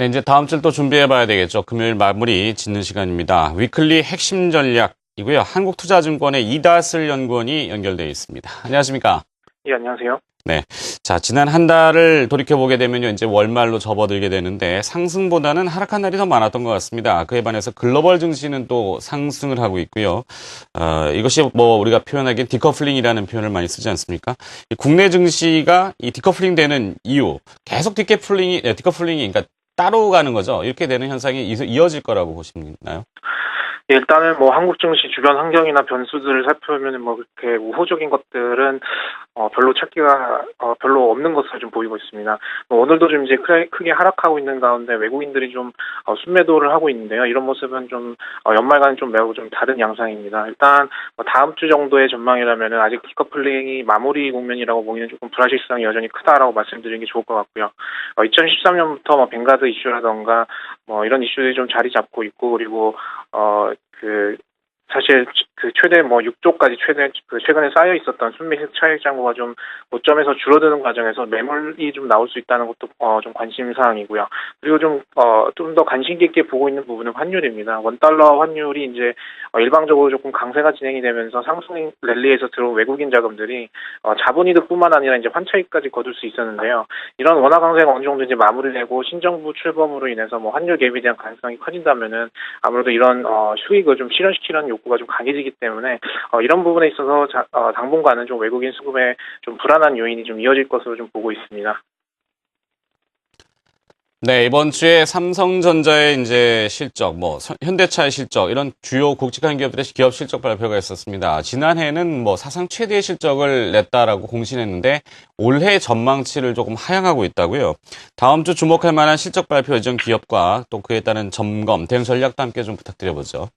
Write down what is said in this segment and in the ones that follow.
네, 이제 다음 주를 또 준비해 봐야 되겠죠. 금요일 마무리 짓는 시간입니다. 위클리 핵심 전략이고요. 한국투자증권의 이다슬 연구원이 연결되어 있습니다. 안녕하십니까? 예, 안녕하세요. 네. 자, 지난 한 달을 돌이켜보게 되면요. 이제 월말로 접어들게 되는데 상승보다는 하락한 날이 더 많았던 것 같습니다. 그에 반해서 글로벌 증시는 또 상승을 하고 있고요. 이것이 뭐 우리가 표현하기엔 디커플링이라는 표현을 많이 쓰지 않습니까? 국내 증시가 이 디커플링 되는 이유, 계속 디커플링이, 그러니까 따로 가는 거죠. 이렇게 되는 현상이 이어질 거라고 보시나요? 예, 일단은 뭐 한국 증시 주변 환경이나 변수들을 살펴보면 뭐 그렇게 우호적인 것들은 별로 찾기가 별로 없는 것으로 좀 보이고 있습니다. 뭐 오늘도 좀 이제 크게 하락하고 있는 가운데 외국인들이 좀 순매도를 하고 있는데요. 이런 모습은 좀 연말과는 좀 매우 좀 다른 양상입니다. 일단 뭐 다음 주 정도의 전망이라면은 아직 디커플링이 마무리 국면이라고 보기는 조금 불확실성이 여전히 크다라고 말씀드리는 게 좋을 것 같고요. 2013년부터 뭐 벵가드 이슈라던가 뭐 이런 이슈들이 좀 자리 잡고 있고, 그리고 사실 최대 뭐 6조까지 최근에 쌓여 있었던 순미 차익 잔고가 좀 고점에서 줄어드는 과정에서 매물이 좀 나올 수 있다는 것도 좀 관심 사항이고요. 그리고 좀 더 관심 깊게 보고 있는 부분은 환율입니다. 원달러 환율이 이제 일방적으로 조금 강세가 진행이 되면서 상승 랠리에서 들어온 외국인 자금들이 자본이득뿐만 아니라 이제 환차익까지 거둘 수 있었는데요. 이런 원화 강세가 어느 정도 이제 마무리되고 신정부 출범으로 인해서 뭐 환율 갭에 대한 가능성이 커진다면은 아무래도 이런 수익을 좀 실현시키려는 욕구가 좀 강해지기 때문에 이런 부분에 있어서 당분간은 좀 외국인 수급에 좀 불안한 요인이 좀 이어질 것으로 좀 보고 있습니다. 네, 이번 주에 삼성전자의 이제 실적, 뭐 현대차의 실적, 이런 주요 굵직한 기업들의 기업 실적 발표가 있었습니다. 지난해에는 뭐 사상 최대의 실적을 냈다라고 공신했는데 올해 전망치를 조금 하향하고 있다고요. 다음 주 주목할 만한 실적 발표 예정 기업과 또 그에 따른 점검, 대응 전략도 함께 좀 부탁드려보죠.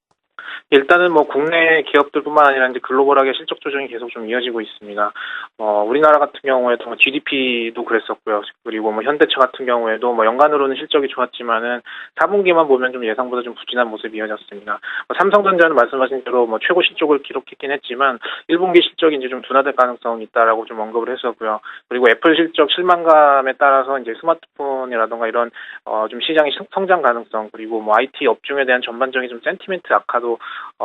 일단은 뭐 국내 기업들뿐만 아니라 이제 글로벌하게 실적 조정이 계속 좀 이어지고 있습니다. 우리나라 같은 경우에도 뭐 GDP도 그랬었고요. 그리고 뭐 현대차 같은 경우에도 뭐 연간으로는 실적이 좋았지만은 4분기만 보면 좀 예상보다 좀 부진한 모습이 이어졌습니다. 삼성전자는 말씀하신 대로 뭐 최고 실적을 기록했긴 했지만 1분기 실적이 이제 좀 둔화될 가능성이 있다라고 좀 언급을 했었고요. 그리고 애플 실적 실망감에 따라서 이제 스마트폰이라던가 이런 좀 시장의 성장 가능성, 그리고 뭐 IT 업종에 대한 전반적인 좀 센티멘트 악화도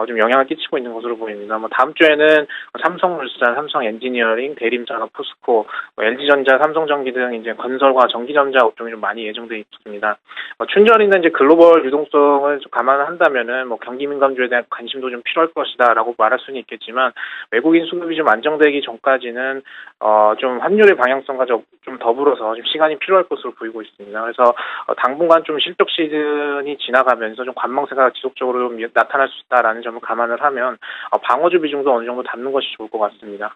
좀 영향을 끼치고 있는 것으로 보입니다. 뭐 다음 주에는 삼성물산, 삼성엔지니어링, 대림산업, 포스코, LG전자, 삼성전기 등 이제 건설과 전기전자 업종이 좀 많이 예정돼 있습니다. 춘절이나 이제 글로벌 유동성을 좀 감안한다면은 뭐 경기 민감주에 대한 관심도 좀 필요할 것이다라고 말할 수는 있겠지만, 외국인 수급이 좀 안정되기 전까지는 좀 환율의 방향성과 좀 더불어서 좀 시간이 필요할 것으로 보이고 있습니다. 그래서 당분간 좀 실적 시즌이 지나가면서 좀 관망세가 지속적으로 좀 나타날 수 있다라는 점을 감안을 하면 방어주 비중도 어느 정도 담는 것이 좋을 것 같습니다.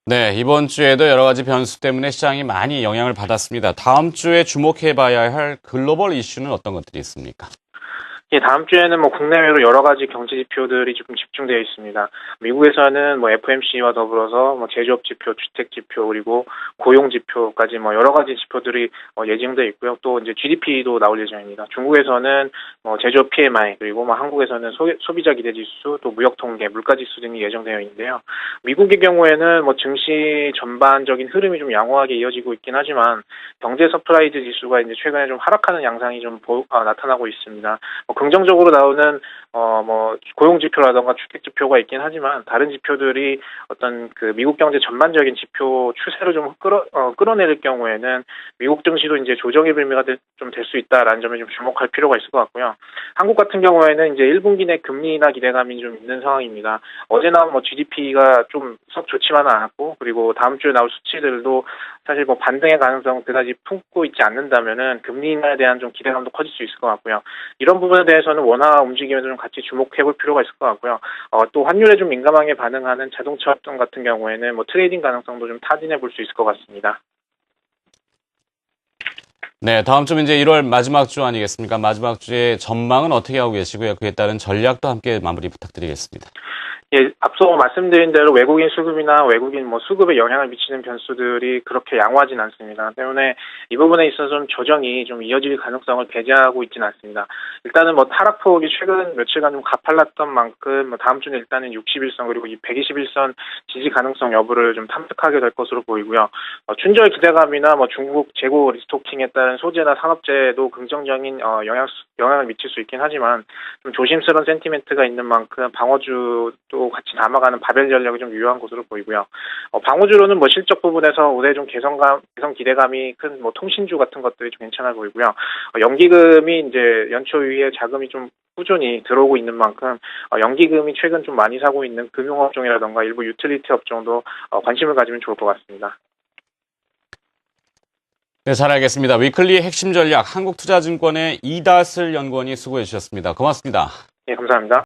네, 이번 주에도 여러 가지 변수 때문에 시장이 많이 영향을 받았습니다. 다음 주에 주목해 봐야 할 글로벌 이슈는 어떤 것들이 있습니까? 예, 다음 주에는 뭐 국내외로 여러 가지 경제 지표들이 좀 집중되어 있습니다. 미국에서는 뭐 FMC와 더불어서 뭐 제조업 지표, 주택 지표, 그리고 고용 지표까지 뭐 여러 가지 지표들이 예정되어 있고요. 또 이제 GDP도 나올 예정입니다. 중국에서는 뭐 제조업 PMI, 그리고 뭐 한국에서는 소비자 기대 지수, 또 무역 통계, 물가 지수 등이 예정되어 있는데요. 미국의 경우에는 뭐 증시 전반적인 흐름이 좀 양호하게 이어지고 있긴 하지만 경제 서프라이즈 지수가 이제 최근에 좀 하락하는 양상이 좀 나타나고 있습니다. 긍정적으로 나오는 뭐 고용 지표라던가 주택 지표가 있긴 하지만 다른 지표들이 어떤 그 미국 경제 전반적인 지표 추세를 좀 끌어내릴 경우에는 미국 증시도 이제 조정의 빌미가 좀 될 수 있다라는 점에 좀 주목할 필요가 있을 것 같고요. 한국 같은 경우에는 이제 1분기 내 금리 인하 기대감이 좀 있는 상황입니다. 어제 나온 뭐 GDP가 좀 썩 좋지만은 않았고, 그리고 다음 주에 나올 수치들도 사실 뭐 반등의 가능성 그다지 품고 있지 않는다면은 금리 인하에 대한 좀 기대감도 커질 수 있을 것 같고요. 이런 부분에 대해서는 원화 움직임에도 좀 같이 주목해 볼 필요가 있을 것 같고요. 또 환율에 좀 민감하게 반응하는 자동차 업종 같은 경우에는 뭐 트레이딩 가능성도 좀 타진해 볼 수 있을 것 같습니다. 네, 다음 주 이제 1월 마지막 주 아니겠습니까? 마지막 주에 전망은 어떻게 하고 계시고요? 그에 따른 전략도 함께 마무리 부탁드리겠습니다. 예, 앞서 말씀드린 대로 외국인 수급이나 외국인 수급에 영향을 미치는 변수들이 그렇게 양호하진 않습니다. 때문에 이 부분에 있어서 좀 조정이 좀 이어질 가능성을 배제하고 있지는 않습니다. 일단은 하락폭이 최근 며칠간 좀 가팔랐던 만큼 다음 주는 일단은 61선 그리고 이 121선 지지 가능성 여부를 좀 탐색하게 될 것으로 보이고요. 춘절 기대감이나 중국 재고 리스토킹에 따른 소재나 산업재해도 긍정적인 영향을 미칠 수 있긴 하지만 좀 조심스러운 센티멘트가 있는 만큼 방어주도 같이 담아가는 바벨 전략이 좀 유효한 것으로 보이고요. 방어주로는 실적 부분에서 올해 좀 개선 기대감이 큰 통신주 같은 것들이 좀 괜찮아 보이고요. 연기금이 이제 연초 이후에 자금이 좀 꾸준히 들어오고 있는 만큼 연기금이 최근 좀 많이 사고 있는 금융업종이라던가 일부 유틸리티 업종도 관심을 가지면 좋을 것 같습니다. 네, 잘 알겠습니다. 위클리의 핵심 전략 한국투자증권의 이다슬 연구원이 수고해 주셨습니다. 고맙습니다. 예, 감사합니다.